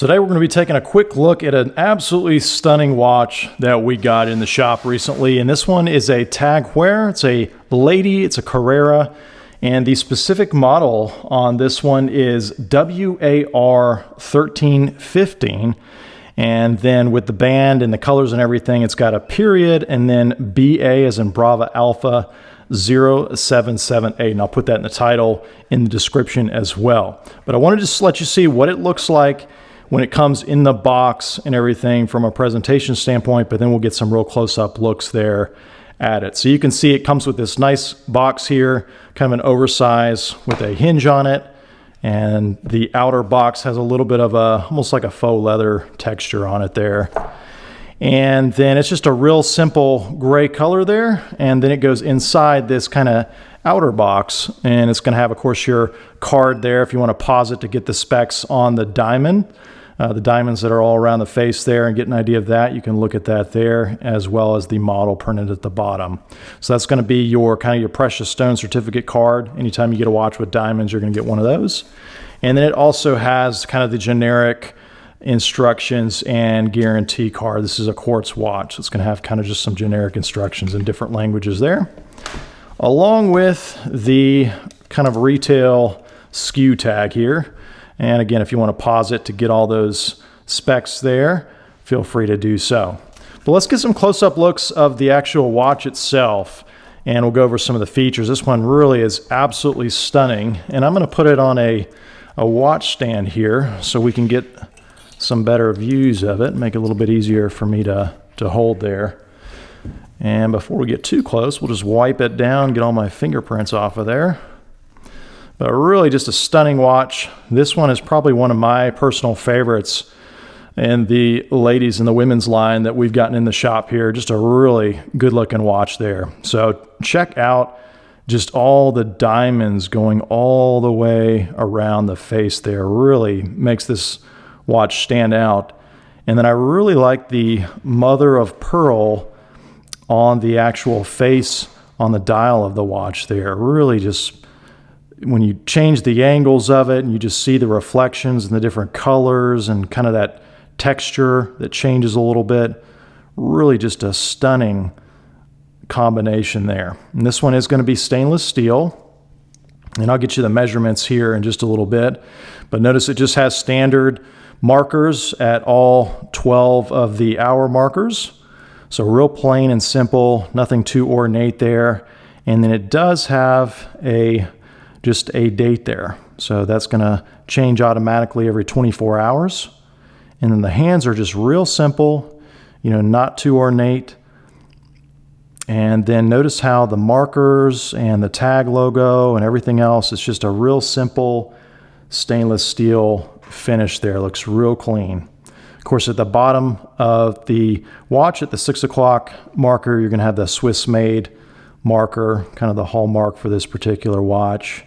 Today we're going to be taking a quick look at an absolutely stunning watch that we got in the shop recently, and this one is a TAG Heuer. It's a lady, it's a Carrera, and the specific model on this one is WAR1315, and then with the band and the colors and everything, it's got a period and then BA as in Bravo Alpha 0778, and I'll put that in the title in the description as well. But I wanted to just let you see what it looks like when it comes in the box and everything from a presentation standpoint, but then we'll get some real close-up looks there at it. So you can see it comes with this nice box here, kind of an oversize with a hinge on it, and the outer box has a little bit of a, almost like a faux leather texture on it there. And then it's just a real simple gray color there, and then it goes inside this kind of outer box, and it's going to have, of course, your card there if you want to pause it to get the specs on the diamond. The diamonds that are all around the face there, and get an idea of that, you can look at that there, as well as the model printed at the bottom. So that's going to be your kind of your precious stone certificate card. Anytime you get a watch with diamonds, you're going to get one of those. And then it also has kind of the generic instructions and guarantee card. This is a Quartz watch. It's going to have kind of just some generic instructions in different languages there, along with the kind of retail SKU tag here. And again, if you want to pause it to get all those specs there, feel free to do so. But let's get some close-up looks of the actual watch itself, and we'll go over some of the features. This one really is absolutely stunning, and I'm going to put it on a watch stand here so we can get some better views of it, make it a little bit easier for me to hold there. And before we get too close, we'll just wipe it down, get all my fingerprints off of there. But really just a stunning watch. This one is probably one of my personal favorites in the ladies and the women's line that we've gotten in the shop here. Just a really good looking watch there. So check out just all the diamonds going all the way around the face there. Really makes this watch stand out. And then I really like the mother of pearl on the actual face on the dial of the watch there. Really just, when you change the angles of it and you just see the reflections and the different colors and kind of that texture that changes a little bit, really just a stunning combination there. And this one is going to be stainless steel, and I'll get you the measurements here in just a little bit. But notice it just has standard markers at all 12 of the hour markers. So real plain and simple, nothing too ornate there. And then it does have just a date there. So that's going to change automatically every 24 hours. And then the hands are just real simple, not too ornate. And then notice how the markers and the tag logo and everything else, it's just a real simple stainless steel finish there. Looks real clean. Of course, at the bottom of the watch at the 6 o'clock marker, you're going to have the Swiss made marker, kind of the hallmark for this particular watch.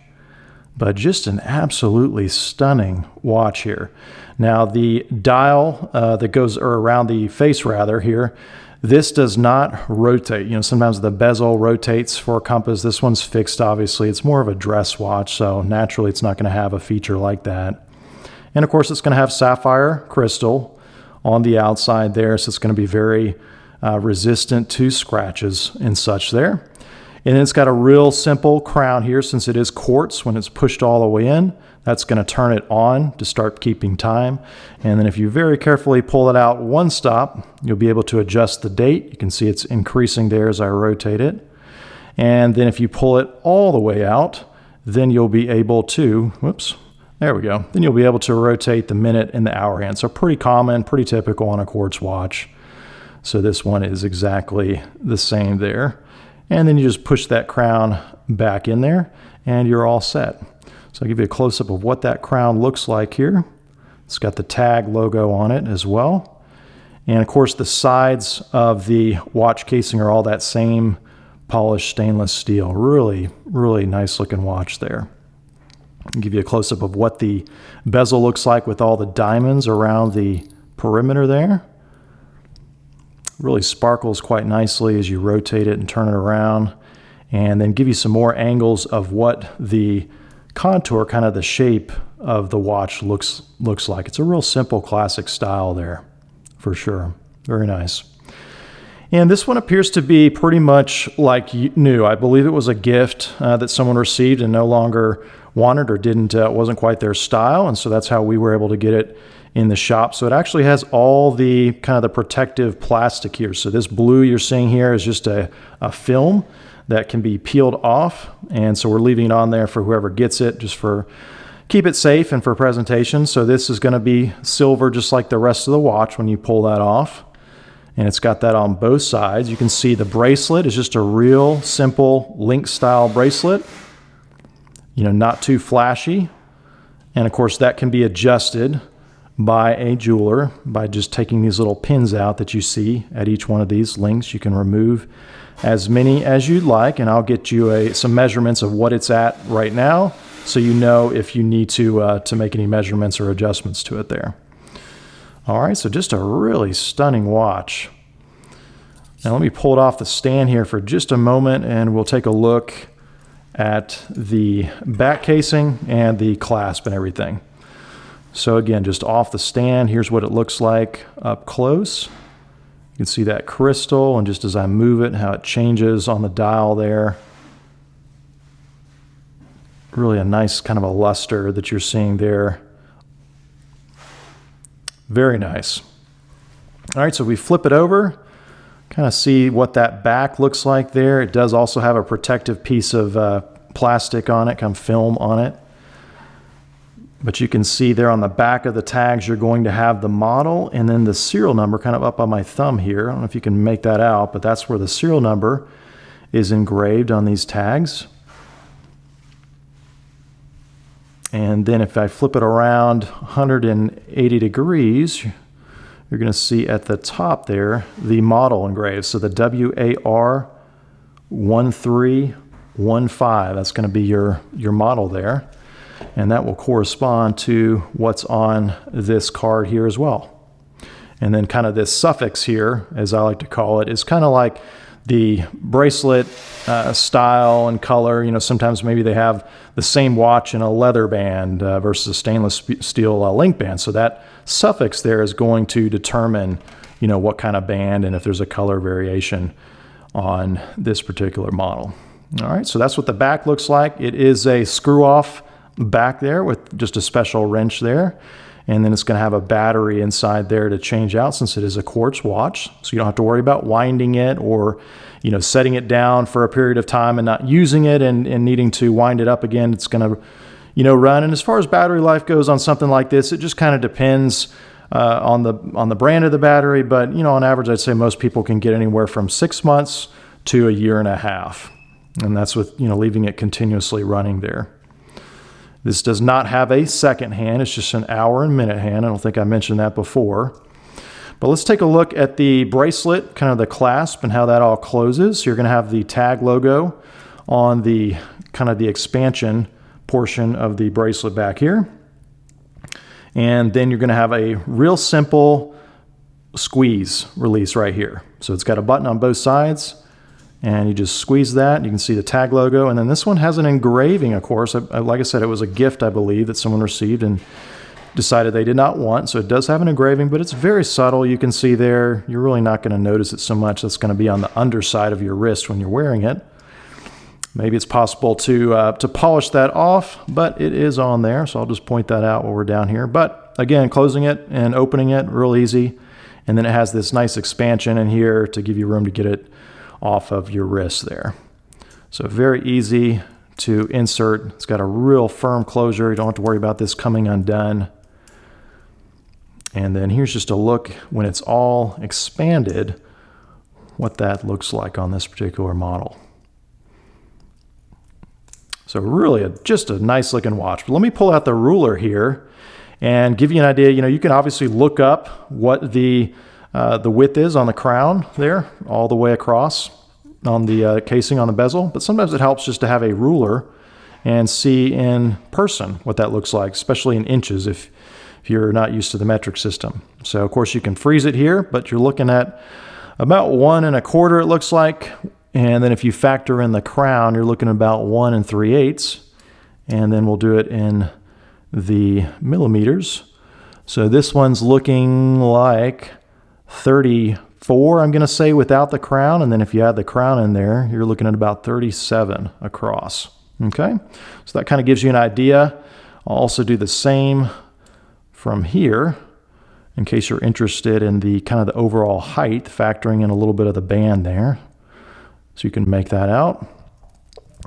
But just an absolutely stunning watch here. Now the dial that goes around the face rather here, this does not rotate. Sometimes the bezel rotates for a compass. This one's fixed, obviously. It's more of a dress watch, so naturally it's not going to have a feature like that. And of course it's going to have sapphire crystal on the outside there, so it's going to be very resistant to scratches and such there. And then it's got a real simple crown here, since it is quartz. When it's pushed all the way in, that's going to turn it on to start keeping time. And then if you very carefully pull it out one stop, you'll be able to adjust the date. You can see it's increasing there as I rotate it. And then if you pull it all the way out, then you'll be able to, there we go. Then you'll be able to rotate the minute and the hour hand. So pretty common, pretty typical on a quartz watch. So this one is exactly the same there. And then you just push that crown back in there and you're all set. So I'll give you a close-up of what that crown looks like here. It's got the TAG logo on it as well. And of course the sides of the watch casing are all that same polished stainless steel. Really, really nice looking watch there. I'll give you a close-up of what the bezel looks like with all the diamonds around the perimeter there. Really sparkles quite nicely as you rotate it and turn it around, and then give you some more angles of what the contour, kind of the shape of the watch looks like. It's a real simple classic style there, for sure. Very nice. And this one appears to be pretty much like new. I believe it was a gift that someone received and no longer wanted or wasn't quite their style, and so that's how we were able to get it in the shop. So it actually has all the kind of the protective plastic here. So this blue you're seeing here is just a film that can be peeled off, and so we're leaving it on there for whoever gets it, just for keep it safe and for presentation. So this is going to be silver just like the rest of the watch when you pull that off. And it's got that on both sides. You can see the bracelet is just a real simple link style bracelet, you know, not too flashy. And of course that can be adjusted by a jeweler by just taking these little pins out that you see at each one of these links. You can remove as many as you'd like, and I'll get you some measurements of what it's at right now, so you know if you need to make any measurements or adjustments to it there. All right, so just a really stunning watch. Now let me pull it off the stand here for just a moment, and we'll take a look at the back casing and the clasp and everything. So again, just off the stand, here's what it looks like up close. You can see that crystal, and just as I move it, how it changes on the dial there. Really a nice kind of a luster that you're seeing there. Very nice. All right, so we flip it over, kind of see what that back looks like there. It does also have a protective piece of plastic on it, kind of film on it. But you can see there on the back of the tags, you're going to have the model and then the serial number kind of up on my thumb here. I don't know if you can make that out, but that's where the serial number is engraved on these tags. And then if I flip it around 180 degrees, you're going to see at the top there the model engraved. So the WAR1315, that's going to be your model there. And that will correspond to what's on this card here as well. And then kind of this suffix here, as I like to call it, is kind of like the bracelet style and color. You know, sometimes maybe they have the same watch in a leather band versus a stainless steel link band. So that suffix there is going to determine, you know, what kind of band and if there's a color variation on this particular model. All right, so that's what the back looks like. It is a screw-off back there with just a special wrench there. And then it's going to have a battery inside there to change out, since it is a quartz watch. So you don't have to worry about winding it or, you know, setting it down for a period of time and not using it and needing to wind it up again. It's going to, you know, run. And as far as battery life goes on something like this, it just kind of depends on the brand of the battery. But, you know, on average, I'd say most people can get anywhere from 6 months to a year and a half. And that's with, you know, leaving it continuously running there. This does not have a second hand. It's just an hour and minute hand. I don't think I mentioned that before. But let's take a look at the bracelet, kind of the clasp and how that all closes. So you're going to have the TAG logo on the kind of the expansion portion of the bracelet back here. And then you're going to have a real simple squeeze release right here. So it's got a button on both sides, and you just squeeze that. You can see the TAG logo. And then this one has an engraving, of course. Like I said, it was a gift, I believe, that someone received and decided they did not want. So it does have an engraving, but it's very subtle. You can see there, you're really not going to notice it so much. That's going to be on the underside of your wrist when you're wearing it. Maybe it's possible to polish that off, but it is on there. So I'll just point that out while we're down here. But again, closing it and opening it, real easy. And then it has this nice expansion in here to give you room to get it off of your wrist there. So very easy to insert. It's got a real firm closure. You don't have to worry about this coming undone. And then here's just a look when it's all expanded, what that looks like on this particular model. So really just a nice looking watch. But let me pull out the ruler here and give you an idea. You know, you can obviously look up what the width is on the crown there, all the way across on the casing on the bezel. But sometimes it helps just to have a ruler and see in person what that looks like, especially in inches if you're not used to the metric system. So of course you can freeze it here, but you're looking at about 1 1/4, it looks like. And then if you factor in the crown, you're looking at about 1 3/8. And then we'll do it in the millimeters. So this one's looking like 34, I'm going to say, without the crown. And then if you add the crown in there, you're looking at about 37 across. Okay, so that kind of gives you an idea. I'll also do the same from here in case you're interested in the kind of the overall height, factoring in a little bit of the band there. So you can make that out.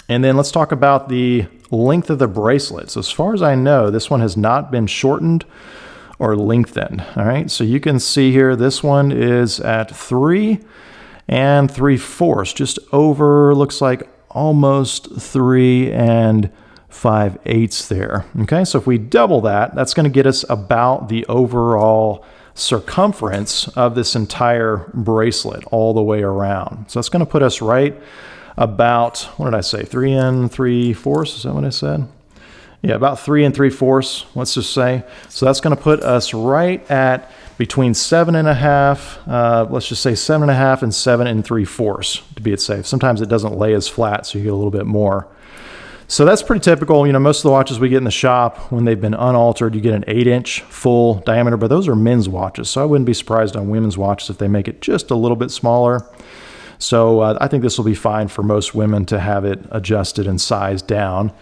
And then let's talk about the length of the bracelet. So as far as I know, this one has not been shortened or lengthened. All right, so you can see here, this one is at 3 3/4, just over, looks like almost 3 5/8 there. Okay, so if we double that, that's going to get us about the overall circumference of this entire bracelet all the way around. So that's going to put us right about, what did I say, 3 3/4? Is that what I said? Yeah, about 3 3/4, let's just say. So that's going to put us right at between 7.5, let's just say 7.5 and 7 3/4 to be safe. Sometimes it doesn't lay as flat, so you get a little bit more. So that's pretty typical. You know, most of the watches we get in the shop, when they've been unaltered, you get an 8-inch full diameter, but those are men's watches. So I wouldn't be surprised on women's watches if they make it just a little bit smaller. So I think this will be fine for most women to have it adjusted and sized down.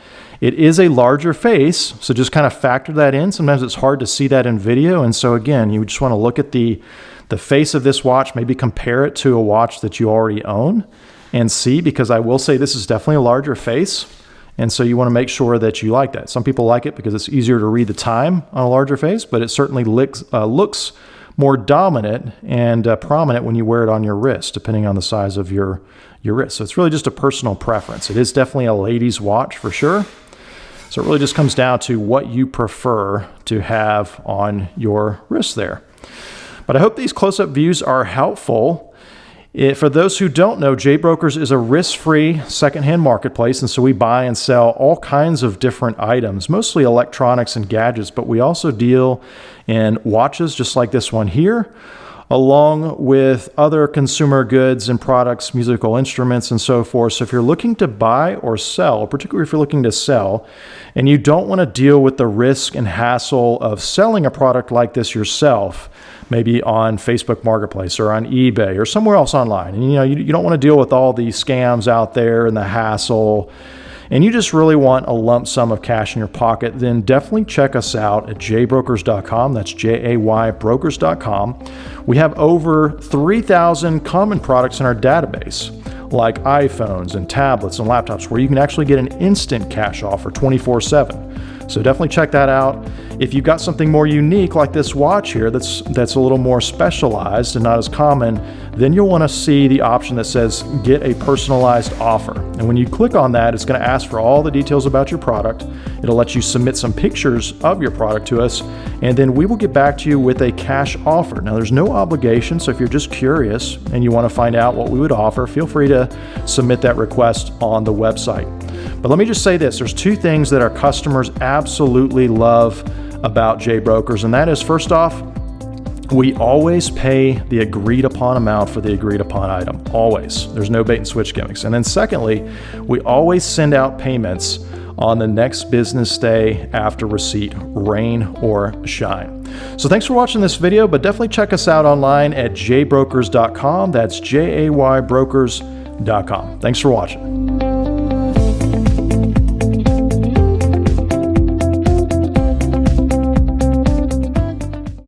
It is a larger face, so just kind of factor that in. Sometimes it's hard to see that in video. And so again, you just want to look at the face of this watch, maybe compare it to a watch that you already own and see, because I will say this is definitely a larger face. And so you want to make sure that you like that. Some people like it because it's easier to read the time on a larger face, but it certainly looks more dominant and prominent when you wear it on your wrist, depending on the size of your wrist. So it's really just a personal preference. It is definitely a ladies' watch for sure. So it really just comes down to what you prefer to have on your wrist there. But I hope these close-up views are helpful. For those who don't know, J-Brokers is a risk-free secondhand marketplace, and so we buy and sell all kinds of different items, mostly electronics and gadgets, but we also deal in watches just like this one here, along with other consumer goods and products, musical instruments, and so forth. So if you're looking to buy or sell, particularly if you're looking to sell, and you don't want to deal with the risk and hassle of selling a product like this yourself, maybe on Facebook Marketplace or on eBay or somewhere else online, and you don't want to deal with all the scams out there and the hassle, and you just really want a lump sum of cash in your pocket, then definitely check us out at jaybrokers.com. That's JAYbrokers.com. We have over 3,000 common products in our database, like iPhones and tablets and laptops, where you can actually get an instant cash offer 24/7. So definitely check that out. If you've got something more unique like this watch here that's a little more specialized and not as common, then you'll want to see the option that says get a personalized offer. And when you click on that, it's going to ask for all the details about your product. It'll let you submit some pictures of your product to us, and then we will get back to you with a cash offer. Now there's no obligation, so if you're just curious and you want to find out what we would offer, feel free to submit that request on the website. But let me just say this, there's two things that our customers absolutely love about J-Brokers, and that is, first off, we always pay the agreed upon amount for the agreed upon item, always. There's no bait and switch gimmicks. And then secondly, we always send out payments on the next business day after receipt, rain or shine. So thanks for watching this video, but definitely check us out online at jaybrokers.com. That's JAYbrokers.com. Thanks for watching.